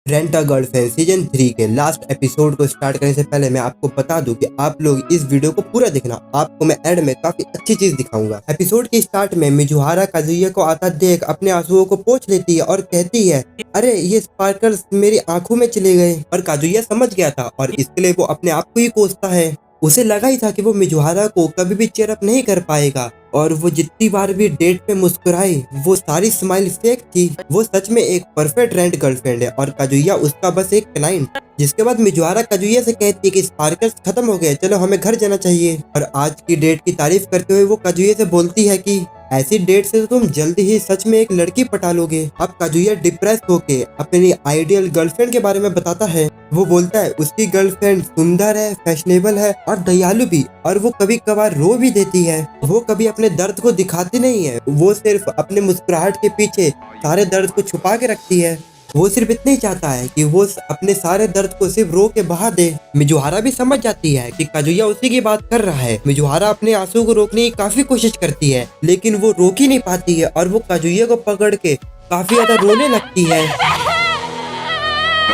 Rent a girlfriend season 3 के last episode को start करने से पहले मैं आपको बता दूं कि आप लोग इस वीडियो को पूरा देखना। आपको मैं एड में काफी अच्छी चीज दिखाऊंगा। एपिसोड के स्टार्ट में मिजुहारा काजुया को आता देख अपने आंसुओं को पोंछ लेती है और कहती है, अरे ये स्पार्कल्स मेरी आंखों में चले गए। और काजुया समझ गया था और इसके लिए वो अपने आप को ही कोसता है। उसे लगा ही था कि वो मिजुहारा को कभी भी चेयर अप नहीं कर पाएगा और वो जितनी बार भी डेट पे मुस्कुराई वो सारी स्माइल फेक थी। वो सच में एक परफेक्ट रेंट गर्लफ्रेंड है और काजुया उसका बस एक क्लाइंट। जिसके बाद मिजुहारा काजुया से कहती है कि स्पार्कल्स खत्म हो गए, चलो हमें घर जाना चाहिए। और आज की डेट की तारीफ करते हुए वो काजुया से बोलती है कि ऐसी डेट से तो तुम जल्दी ही सच में एक लड़की पटा लोगे। अब काजुया डिप्रेस होके अपनी आइडियल गर्लफ्रेंड के बारे में बताता है। वो बोलता है उसकी गर्लफ्रेंड सुंदर है, फैशनेबल है और दयालु भी, और वो कभी कभार रो भी देती है। वो कभी अपने दर्द को दिखाती नहीं है, वो सिर्फ अपने मुस्कुराहट के पीछे सारे दर्द को छुपा के रखती है। वो सिर्फ इतना ही चाहता है कि वो अपने सारे दर्द को सिर्फ रो के बहा दे। मिजुहारा भी समझ जाती है कि काजुया उसी की बात कर रहा है। मिजुहारा अपने आंसू को रोकने की काफी कोशिश करती है लेकिन वो रोक ही नहीं पाती है और वो काजुया को पकड़ के काफी ज्यादा रोने लगती है।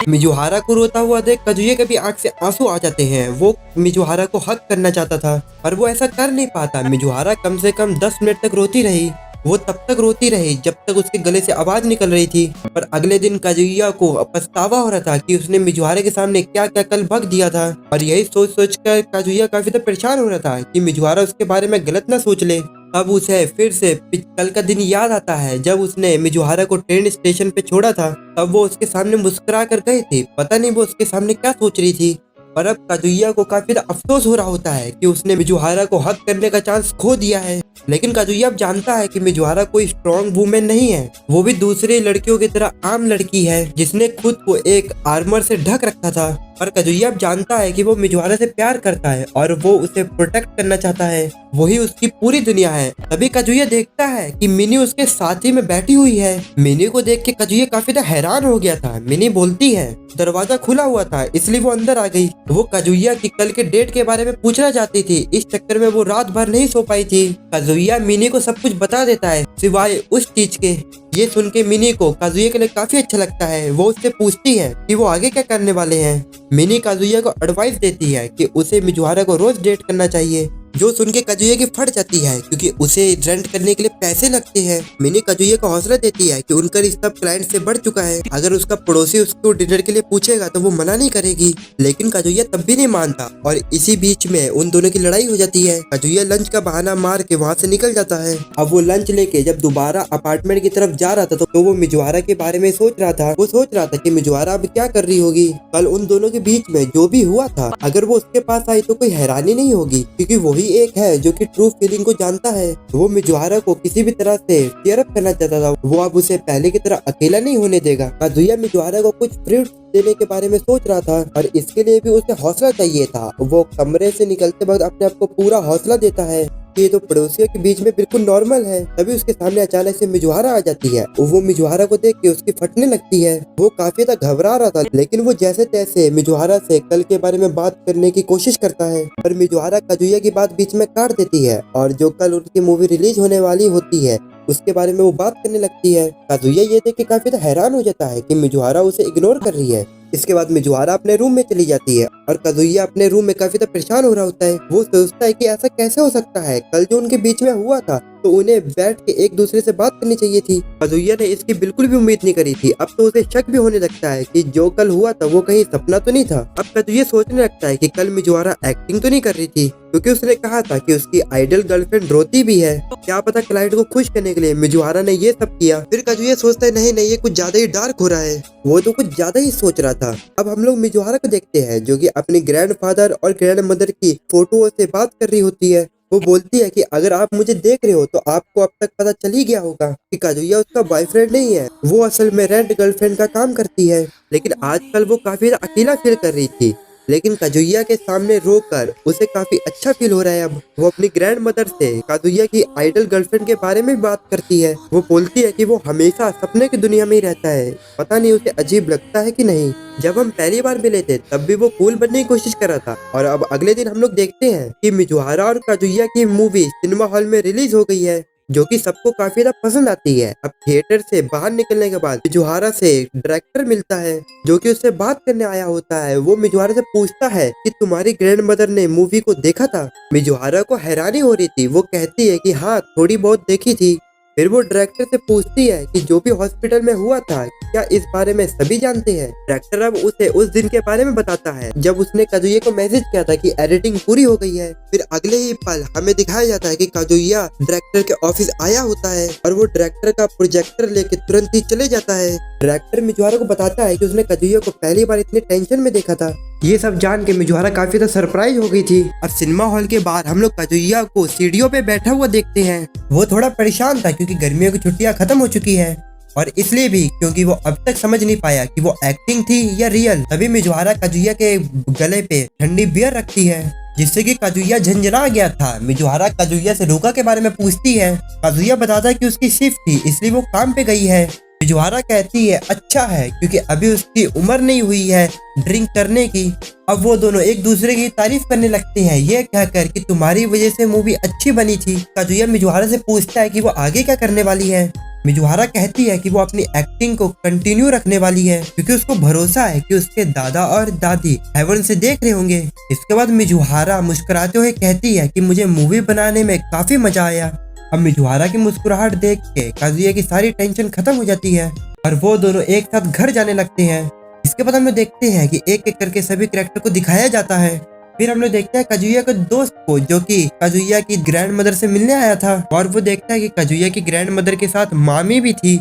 मिजुहारा को रोता हुआ देख काजुया के भी आंख से आंसू आ जाते हैं। वो मिजुहारा को हक करना चाहता था पर वो ऐसा कर नहीं पाता। मिजुहारा कम से कम 10 मिनट तक रोती रही। वो तब तक रोती रही जब तक उसके गले से आवाज निकल रही थी। पर अगले दिन काजुया को पछतावा हो रहा था कि उसने मिजुहारा के सामने क्या क्या कल बक दिया था। और यही सोच सोच कर काजुया काफी ज्यादा परेशान हो रहा था कि मिजुहारा उसके बारे में गलत ना सोच ले। अब उसे फिर से कल का दिन याद आता है जब उसने मिजुहारा को ट्रेन स्टेशन पे छोड़ा था। तब वो उसके सामने मुस्कुरा कर गए थे। पता नहीं वो उसके सामने क्या सोच रही थी। पर अब काजुया को काफी अफसोस हो रहा होता है कि उसने मिजुहारा को हक करने का चांस खो दिया है। लेकिन काजुया अब जानता है कि मिजुहारा कोई स्ट्रॉन्ग वुमेन नहीं है। वो भी दूसरी लड़कियों की तरह आम लड़की है जिसने खुद को एक आर्मर से ढक रखा था। पर काजुया अब जानता है कि वो मिजुहारा से प्यार करता है और वो उसे प्रोटेक्ट करना चाहता है। वही उसकी पूरी दुनिया है। तभी काजुया देखता है कि मिनी उसके साथ ही में बैठी हुई है। मिनी को देख के काजुया काफी हैरान हो गया था। मिनी बोलती है दरवाजा खुला हुआ था इसलिए वो अंदर आ गई। वो काजुया की कल के डेट के बारे में पूछना चाहती थी, इस चक्कर में वो रात भर नहीं सो पाई थी। काजुया मिनी को सब कुछ बता देता है सिवाय उस चीज के। ये सुन के मिनी को काजुया के लिए काफी अच्छा लगता है। वो उससे पूछती है कि वो आगे क्या करने वाले हैं। मिनी काजुया को एडवाइस देती है कि उसे मिजुहारा को रोज डेट करना चाहिए। जो सुन के काजुया की फट जाती है क्योंकि उसे रेंट करने के लिए पैसे लगते हैं। मिनी काजुया को हौसला देती है कि उनका रिश्ता क्लाइंट से बढ़ चुका है। अगर उसका पड़ोसी उसको डिनर के लिए पूछेगा तो वो मना नहीं करेगी। लेकिन काजुया तब भी नहीं मानता और इसी बीच में उन दोनों की लड़ाई हो जाती है। काजुया लंच का बहाना मार के वहाँ से निकल जाता है। अब वो लंच लेके जब दोबारा अपार्टमेंट की तरफ जा रहा था तो वो मिजुहारा के बारे में सोच रहा था। वो सोच रहा था कि मिजुहारा अब क्या कर रही होगी। कल उन दोनों के बीच में जो भी हुआ था अगर वो उसके पास आई तो कोई हैरानी नहीं होगी क्योंकि वही एक है जो कि ट्रू फीलिंग को जानता है। वो मिजुहारा को किसी भी तरह से चीयर अप करना चाहता था। वो अब उसे पहले की तरह अकेला नहीं होने देगा। काजुया मिजुहारा को कुछ फ्रूट देने के बारे में सोच रहा था और इसके लिए भी उसे हौसला चाहिए था। वो कमरे से निकलते वक्त अपने आप को पूरा हौसला देता है ये तो पड़ोसियों के बीच में बिल्कुल नॉर्मल है। तभी उसके सामने अचानक से मिजुहारा आ जाती है। वो मिजुहारा को देख के उसकी फटने लगती है। वो काफी ज्यादा घबरा रहा था लेकिन वो जैसे तैसे मिजुहारा से कल के बारे में बात करने की कोशिश करता है। पर मिजुहारा काजुया की बात बीच में काट देती है और जो कल उनकी मूवी रिलीज होने वाली होती है उसके बारे में वो बात करने लगती है। काजुया ये देख के काफी हैरान हो जाता है कि मिजुहारा उसे इग्नोर कर रही है। इसके बाद मिजुहारा अपने रूम में चली जाती है और काजुया अपने रूम में काफी परेशान हो रहा होता है। वो सोचता है कि ऐसा कैसे हो सकता है, कल जो उनके बीच में हुआ था तो उन्हें बैठ के एक दूसरे से बात करनी चाहिए थी। काजुया ने इसकी बिल्कुल भी उम्मीद नहीं करी थी। अब तो उसे शक भी होने लगता है कि जो कल हुआ था वो कहीं सपना तो नहीं था। अब काजुया सोचने लगता है कि कल मिजुहारा एक्टिंग तो नहीं कर रही थी क्योंकि उसने कहा था कि उसकी आइडल गर्लफ्रेंड रोती भी है। क्या पता क्लाइंट को खुश करने के लिए मिजुहारा ने ये सब किया। फिर काजुया सोचता है नहीं ये कुछ ज्यादा ही डार्क हो रहा है। वो तो कुछ ज्यादा ही सोच रहा था। अब हम लोग मिजुहारा को देखते हैं जो कि अपनी ग्रैंडफादर और ग्रैंड मदर की फोटो से बात कर रही होती है। वो बोलती है कि अगर आप मुझे देख रहे हो तो आपको अब तक पता चल ही गया होगा कि काजुया उसका बॉयफ्रेंड नहीं है। वो असल में रेंट गर्लफ्रेंड का काम करती है। लेकिन आजकल वो काफी अकेला फील कर रही थी। लेकिन काजुया के सामने रोकर उसे काफी अच्छा फील हो रहा है। अब वो अपनी ग्रैंड मदर से काजुया की आइडल गर्लफ्रेंड के बारे में बात करती है। वो बोलती है कि वो हमेशा सपने की दुनिया में ही रहता है। पता नहीं उसे अजीब लगता है कि नहीं। जब हम पहली बार मिले थे तब भी वो कूल बनने की कोशिश कर रहा था और अब अगले दिन हम लोग देखते हैं कि मिजुहारा और काजुया की मूवी सिनेमा हॉल में रिलीज हो गई है। जो कि सबको काफी ज्यादा पसंद आती है। अब थिएटर से बाहर निकलने के बाद मिजुहारा से एक डायरेक्टर मिलता है जो कि उससे बात करने आया होता है। वो मिजुहारा से पूछता है कि तुम्हारी ग्रैंड मदर ने मूवी को देखा था। मिजुहारा को हैरानी हो रही थी। वो कहती है कि हाँ, थोड़ी बहुत देखी थी। फिर वो डायरेक्टर से पूछती है कि जो भी हॉस्पिटल में हुआ था क्या इस बारे में सभी जानते हैं। डायरेक्टर अब उसे उस दिन के बारे में बताता है जब उसने काजुया को मैसेज किया था कि एडिटिंग पूरी हो गई है। फिर अगले ही पल हमें दिखाया जाता है कि काजुया डायरेक्टर के ऑफिस आया होता है और वो डायरेक्टर का प्रोजेक्टर लेके तुरंत ही चले जाता है। डायरेक्टर मिजुहारा को बताता है कि उसने काजुया को पहली बार इतने टेंशन में देखा था। ये सब जान के मिजुहारा काफी ज्यादा सरप्राइज हो गई थी। और सिनेमा हॉल के बाहर हम लोग काजुया को सीढ़ियों पे बैठा हुआ देखते हैं। वो थोड़ा परेशान था क्योंकि गर्मियों की छुट्टियां खत्म हो चुकी है और इसलिए भी क्योंकि वो अब तक समझ नहीं पाया कि वो एक्टिंग थी या रियल। तभी मिजुहारा काजुया के गले पे ठंडी बियर रखती है जिससे कि काजुया झंझना गया था। मिजुहारा काजुया से रूका के बारे में पूछती है। काजुया बताता है कि उसकी शिफ्ट थी इसलिए वो काम पे गई है। मिजुहारा कहती है अच्छा है क्योंकि अभी उसकी उम्र नहीं हुई है ड्रिंक करने की। अब वो दोनों एक दूसरे की तारीफ करने लगते हैं ये कहकर कि तुम्हारी वजह से मूवी अच्छी बनी थी। काजुया मिजुहारा से पूछता है कि वो आगे क्या करने वाली है। मिजुहारा कहती है कि वो अपनी एक्टिंग को कंटिन्यू रखने वाली है क्योंकि उसको भरोसा है कि उसके दादा और दादी हेवन से देख रहे होंगे। इसके बाद मिजुहारा मुस्कुराते हुए कहती है कि मुझे मूवी बनाने में काफी मजा आया। अब मिजुहारा की मुस्कुराहट देख के काजुया की सारी टेंशन खत्म हो जाती है और वो दोनों एक साथ घर जाने लगते हैं। इसके बाद हम लोग देखते हैं कि एक एक करके सभी कैरेक्टर को दिखाया जाता है। फिर हम लोग देखते हैं काजुया के दोस्त को जो कि काजुया की ग्रैंड मदर से मिलने आया था और वो देखता है कि काजुया की ग्रैंड मदर के साथ मामी भी थी।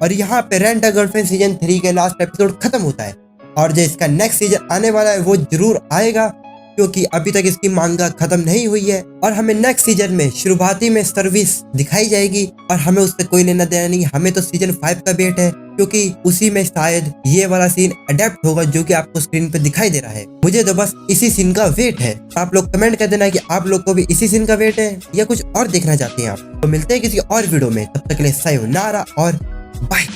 और यहाँ पे रेंट अ गर्लफ्रेंड सीजन 3 का लास्ट एपिसोड खत्म होता है और जो इसका नेक्स्ट सीजन आने वाला है वो जरूर आएगा क्योंकि अभी तक इसकी मांगा खत्म नहीं हुई है और हमें नेक्स्ट सीजन में शुरुआती में सर्विस दिखाई जाएगी और हमें उससे कोई लेना देना नहीं। हमें तो सीजन 5 का वेट है क्योंकि उसी में शायद ये वाला सीन अडेप्ट होगा जो कि आपको स्क्रीन पे दिखाई दे रहा है। मुझे तो बस इसी सीन का वेट है। आप लोग कमेंट कर देना कि आप लोग को भी इसी सीन का वेट है या कुछ और देखना चाहते हैं आप। तो मिलते हैं किसी और वीडियो में, तब तक के लिए सायोनारा और बाय।